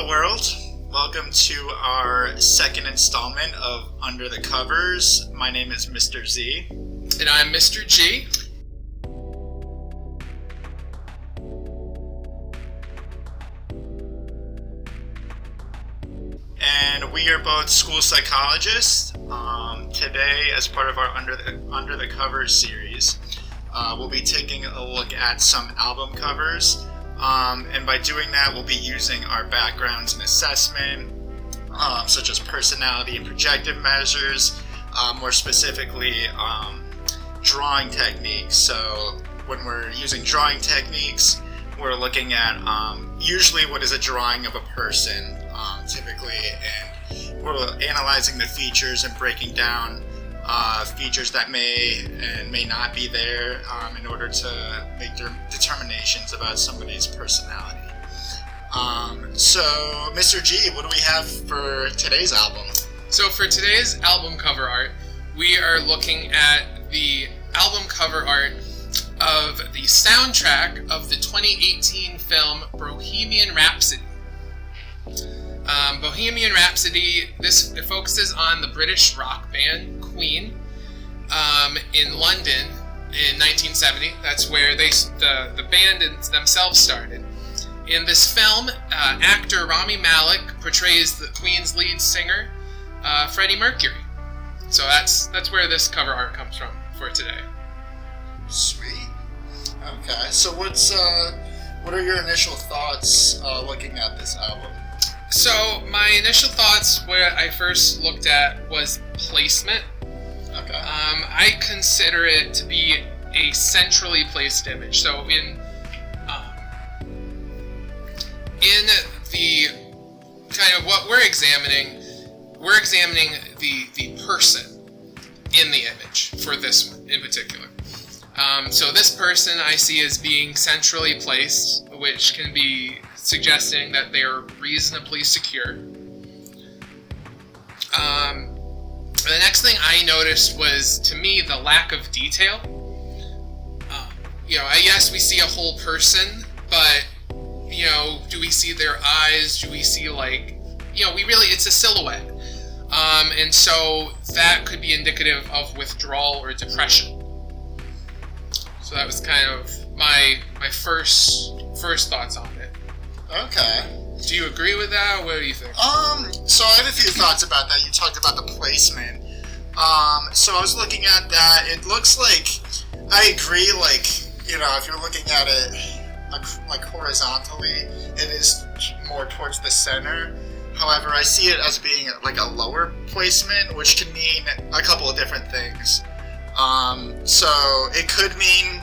world. Welcome to our second installment of Under the Covers. My name is Mr. Z. And I'm Mr. G. And we are both school psychologists. Today, as part of our Under the Covers series, we'll be taking a look at some album covers. And by doing that, we'll be using our backgrounds in assessment, such as personality and projective measures, more specifically, drawing techniques. So when we're using drawing techniques, we're looking at usually what is a drawing of a person, typically, and we're analyzing the features and breaking down features that may and may not be there in order to make their determinations about somebody's personality. So, Mr. G, what do we have for today's album? So for today's album cover art, we are looking at the album cover art of the soundtrack of the 2018 film Bohemian Rhapsody. Bohemian Rhapsody, it focuses on the British rock band Queen in London in 1970. That's where the band themselves started. In this film, actor Rami Malek portrays the Queen's lead singer, Freddie Mercury. So that's where this cover art comes from for today. Sweet. Okay. So what are your initial thoughts looking at this album? So my initial thoughts, what I first looked at, was placement. Okay. I consider it to be a centrally placed image. So in the kind of what we're examining the person in the image for this one in particular. So this person I see as being centrally placed, which can be suggesting that they are reasonably secure. The next thing I noticed was, to me, the lack of detail. Yes, we see a whole person, but, do we see their eyes? Do we see, it's a silhouette. And so that could be indicative of withdrawal or depression. So that was kind of my first thoughts on it. Okay. Do you agree with that? What do you think? So I have a few thoughts about that. You talked about the placement. So I was looking at that. It looks like, I agree, if you're looking at it like horizontally, it is more towards the center. However, I see it as being like a lower placement, which can mean a couple of different things. So it could mean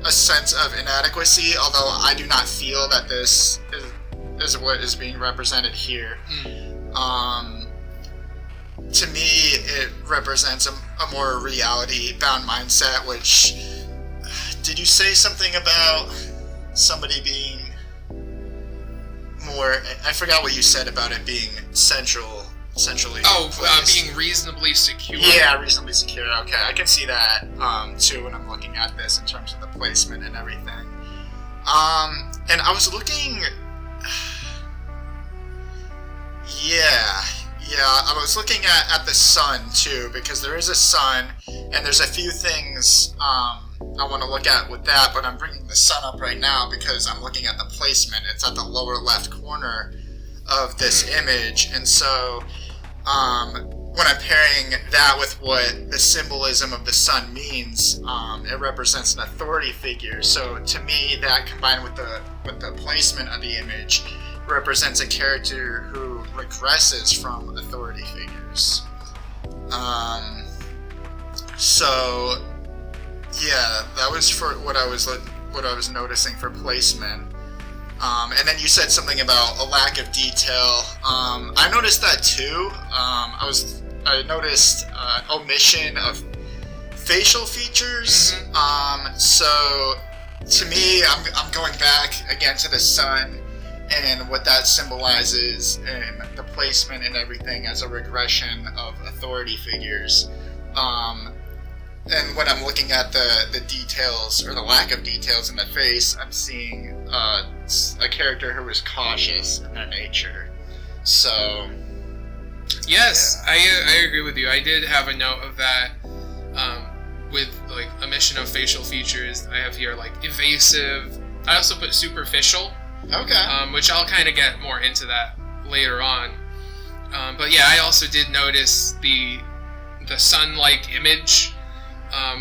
a sense of inadequacy, although I do not feel that this is what is being represented here. To me, it represents a more reality-bound mindset, which, did you say something about somebody being more, I forgot what you said about it being centrally being reasonably secure. Yeah, reasonably secure. Okay, I can see that too when I'm looking at this in terms of the placement and everything. And I was looking. I was looking at the sun too, because there is a sun, and there's a few things I want to look at with that, but I'm bringing the sun up right now because I'm looking at the placement. It's at the lower left corner of this image, and so when I'm pairing that with what the symbolism of the sun means, it represents an authority figure. So to me, that combined with the placement of the image represents a character who regresses from authority figures. So yeah, that was for what I was noticing for placement. And then you said something about a lack of detail. I noticed that too. I noticed omission of facial features. So to me, I'm going back again to the sun and what that symbolizes, and the placement and everything as a regression of authority figures. And when I'm looking at the details or the lack of details in the face, I'm seeing it's a character who is cautious in their nature. So. Yes, Yeah. I agree with you. I did have a note of that with like omission of facial features. I have here like evasive. I also put superficial. Okay. Which I'll kind of get more into that later on. But yeah, I also did notice the sun-like image,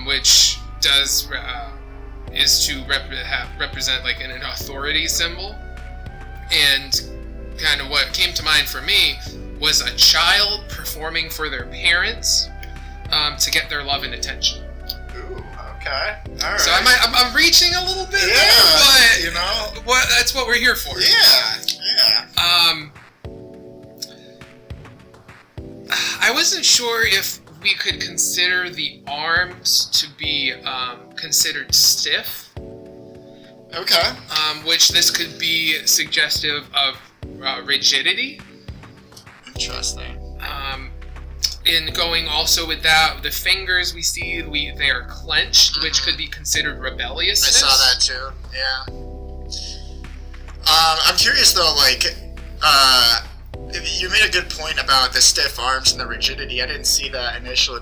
which does is to represent like an authority symbol. And kind of what came to mind for me was a child performing for their parents to get their love and attention. Ooh, okay. All right. So I'm reaching a little bit there, but you know, that's what we're here for. Yeah. I wasn't sure if we could consider the arms to be considered stiff. Okay. Which this could be suggestive of rigidity. Interesting. In going also with that, the fingers we see, they are clenched, which could be considered rebelliousness. I saw that too. Yeah. I'm curious though, like, you made a good point about the stiff arms and the rigidity. I didn't see that initially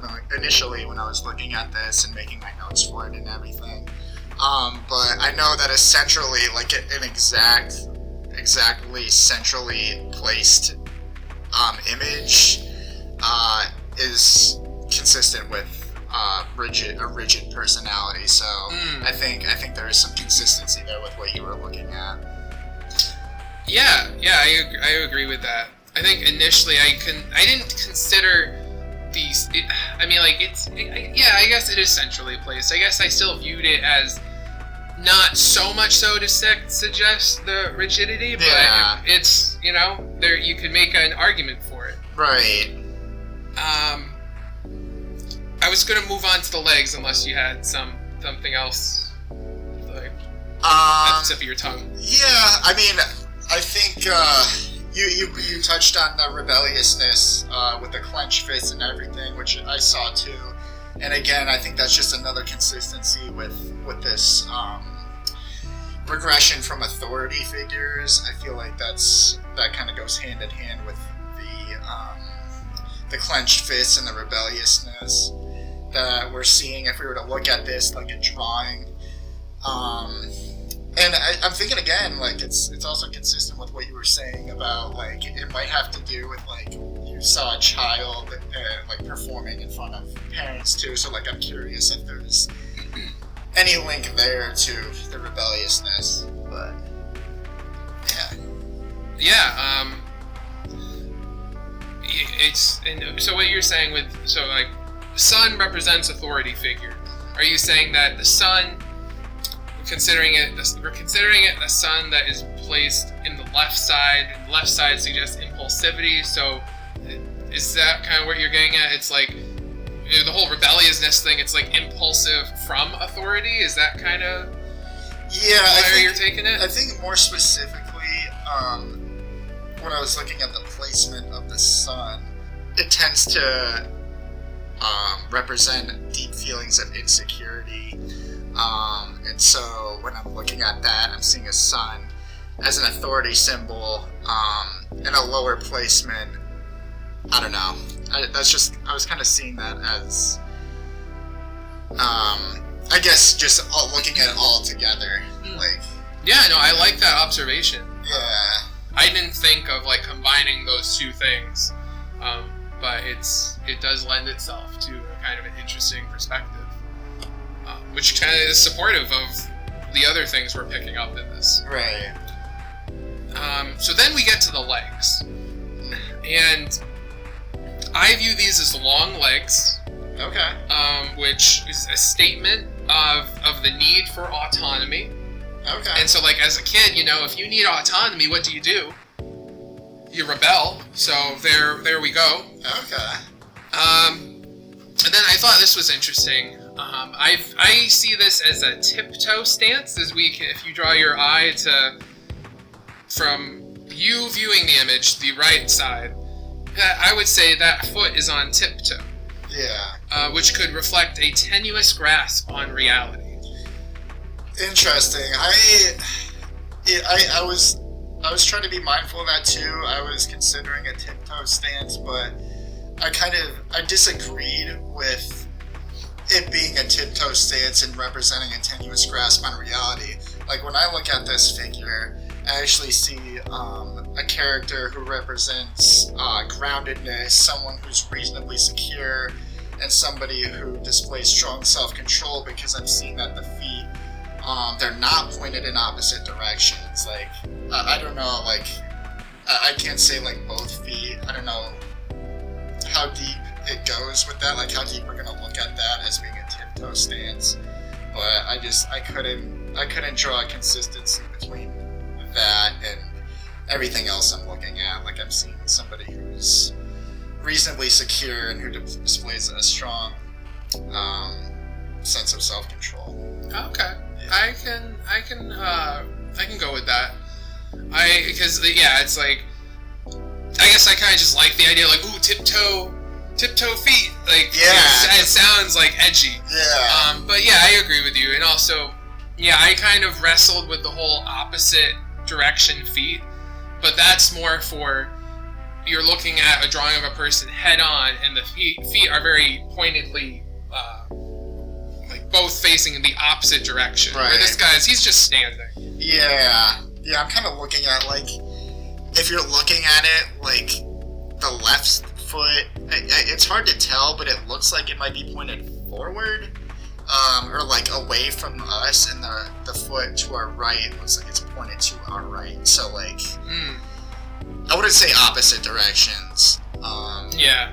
when I was looking at this and making my notes for it and everything. But I know that essentially, like, an exactly centrally placed image is consistent with a rigid personality. So I think there is some consistency there with what you were looking at. Yeah, I agree with that. I think initially I didn't consider these. I guess it is centrally placed. I guess I still viewed it as not so much so to suggest the rigidity, but it's, there you could make an argument for it. Right. I was gonna move on to the legs unless you had something else like at the tip of your tongue. Yeah, I mean, I think you touched on the rebelliousness with the clenched fists and everything, which I saw too. And again, I think that's just another consistency with this regression from authority figures. I feel like that kind of goes hand in hand with the clenched fists and the rebelliousness that we're seeing if we were to look at this like a drawing. And I'm thinking again, like it's also consistent with what you were saying about like it might have to do with like you saw a child like performing in front of parents too. So like I'm curious if there's any link there to the rebelliousness. But yeah, so what you're saying like sun represents authority figure. Are you saying that the sun? We're considering it a sun that is placed in the left side. The left side suggests impulsivity. So, is that kind of what you're getting at? It's like the whole rebelliousness thing. It's like impulsive from authority. Is that kind of where you're taking it? I think more specifically, when I was looking at the placement of the sun, it tends to represent deep feelings of insecurity. And so when I'm looking at that, I'm seeing a sun as an authority symbol in a lower placement. I don't know. I was kind of seeing that as, I guess, just looking at it all together. Like, yeah, no, I like that observation. Yeah. I didn't think of like combining those two things, but it does lend itself to a kind of an interesting perspective. Which kind of is supportive of the other things we're picking up in this. Right. So then we get to the legs. And I view these as long legs. Okay. Which is a statement of the need for autonomy. Okay. And so, like, as a kid, if you need autonomy, what do? You rebel. So there we go. Okay. And then I thought this was interesting. I see this as a tiptoe stance. If you draw your eye from you viewing the image, the right side, I would say that foot is on tiptoe. Yeah. Which could reflect a tenuous grasp on reality. Interesting. I was trying to be mindful of that too. I was considering a tiptoe stance, but I disagreed with it being a tiptoe stance and representing a tenuous grasp on reality. Like when I look at this figure, I actually see a character who represents groundedness, someone who's reasonably secure, and somebody who displays strong self-control, because I'm seeing that the feet, they're not pointed in opposite directions. Like, I don't know, like, I can't say like both feet. I don't know how deep it goes with that, like how deep we're gonna look at that as being a tiptoe stance. But I couldn't draw a consistency between that and everything else I'm looking at. Like I'm seeing somebody who's reasonably secure and who displays a strong sense of self-control. Okay, Yeah. I can go with that. Because it's like, I guess I kind of just like the idea, like, ooh, tiptoe feet, like, Yeah. it sounds like edgy. Yeah. But yeah, I agree with you, and also, yeah, I kind of wrestled with the whole opposite direction feet, but that's more for, you're looking at a drawing of a person head on, and the feet are very pointedly, like, both facing in the opposite direction. Right. Where this guy's, he's just standing. Yeah. Yeah, I'm kind of looking at, like, if you're looking at it, like, the left foot, it's hard to tell, but it looks like it might be pointed forward, or, like, away from us, and the foot to our right looks like it's pointed to our right. So, like, I wouldn't say opposite directions. Yeah.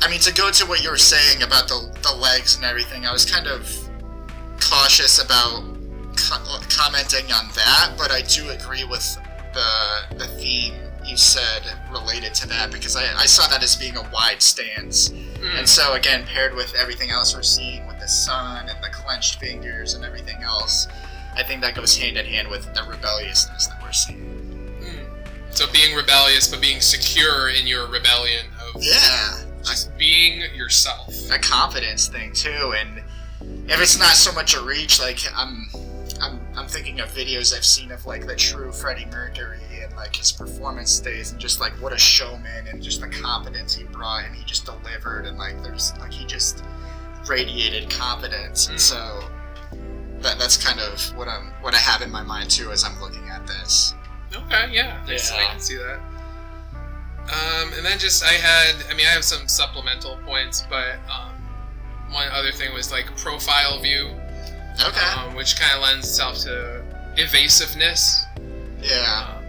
I mean, to go to what you were saying about the legs and everything, I was kind of cautious about commenting on that, but I do agree with the theme you said related to that, because I saw that as being a wide stance. And so again, paired with everything else we're seeing with the sun and the clenched fingers and everything else, I think that goes hand in hand with the rebelliousness that we're seeing. So being rebellious, but being secure in your rebellion of just being yourself. A confidence thing too, and if it's not so much a reach, like I'm thinking of videos I've seen of like the true Freddie Mercury and like his performance days, and just like what a showman, and just the confidence he brought, and he just delivered, and like there's like he just radiated confidence, and so that's kind of what I have in my mind too as I'm looking at this. Okay, yeah. I can see that. And then just I have some supplemental points, but one other thing was like profile view. Okay. Which kind of lends itself to evasiveness. Yeah.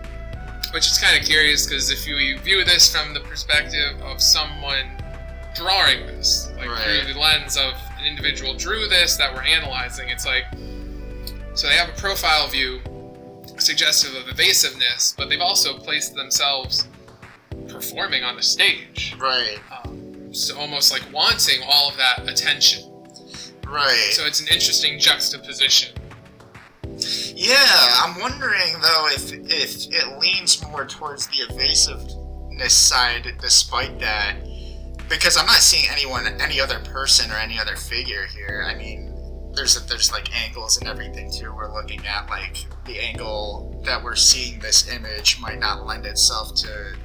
Which is kind of curious, because if you view this from the perspective of someone drawing this, like through the lens of an individual drew this that we're analyzing, it's like, so they have a profile view suggestive of evasiveness, but they've also placed themselves performing on the stage. Right. So almost like wanting all of that attention. Right. So it's an interesting juxtaposition. Yeah, I'm wondering though if it leans more towards the evasiveness side despite that, because I'm not seeing any other person or any other figure here. I mean, there's like angles and everything too. We're looking at like the angle that we're seeing this image might not lend itself to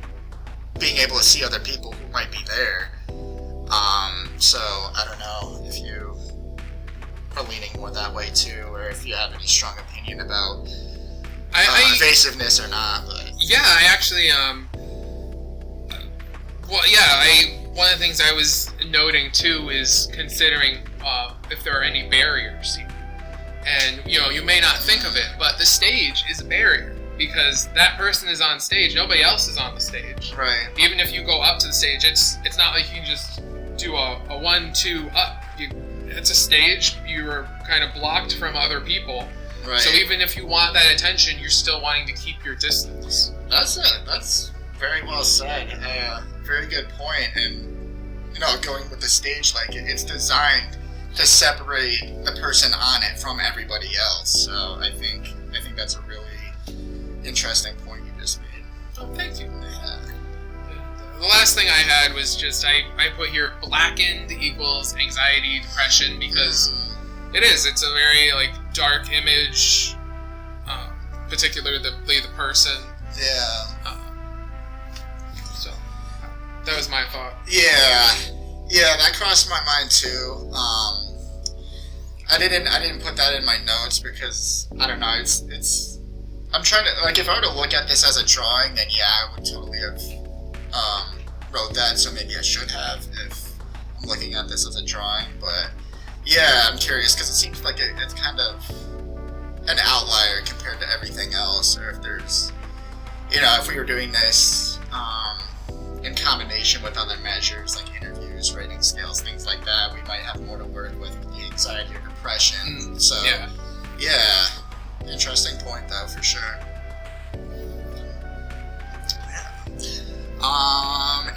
being able to see other people who might be there. So I don't know if you are leaning more that way too, or if you have any strong opinion about evasiveness or not. But yeah, I actually one of the things I was noting too is considering if there are any barriers here. And you may not think of it, but the stage is a barrier, because that person is on stage, nobody else is on the stage. Right. Even if you go up to the stage, it's not like you can just do a 1-2 up. It's a stage, you're kind of blocked from other people. Right. So even if you want that attention, you're still wanting to keep your distance. That's very well said. Very good point. And going with the stage, like it's designed to separate the person on it from everybody else. So I think that's a really interesting point you just made. Oh, thank you. Yeah. The last thing I had was just I put here blackened equals anxiety, depression, because it's a very like dark image particularly the person. Yeah. So that was my thought. Yeah, that crossed my mind too. I didn't put that in my notes because I don't know. It's. I'm trying to like if I were to look at this as a drawing, then yeah, I would totally have wrote that. So maybe I should have if I'm looking at this as a drawing. But yeah, I'm curious because it seems like it's kind of an outlier compared to everything else. Or if there's, if we were doing this in combination with other measures like interviews, rating scales, things like that, we might have more to work with the anxiety or depression. So yeah, interesting point though for sure.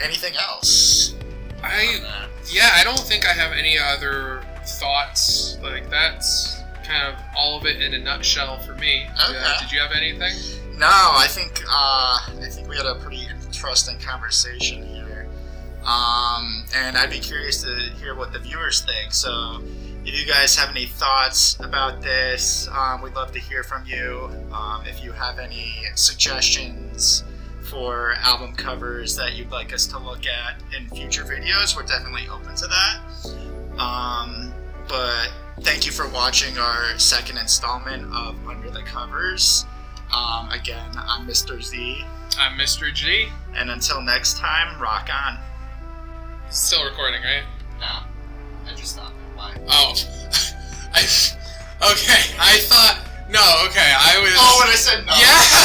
Anything else? I don't think I have any other thoughts. Like that's kind of all of it in a nutshell for me. Okay. Did you have anything? No, I think we had a pretty interesting conversation here, and I'd be curious to hear what the viewers think. So, if you guys have any thoughts about this, we'd love to hear from you. If you have any suggestions for album covers that you'd like us to look at in future videos, we're definitely open to that. But thank you for watching our second installment of Under the Covers. Again, I'm Mr. Z. I'm Mr. G. And until next time, rock on. Still recording, right? No, I just stopped. Why? Oh. Okay, I thought... No, okay, I was... Oh, when I said no. Yeah!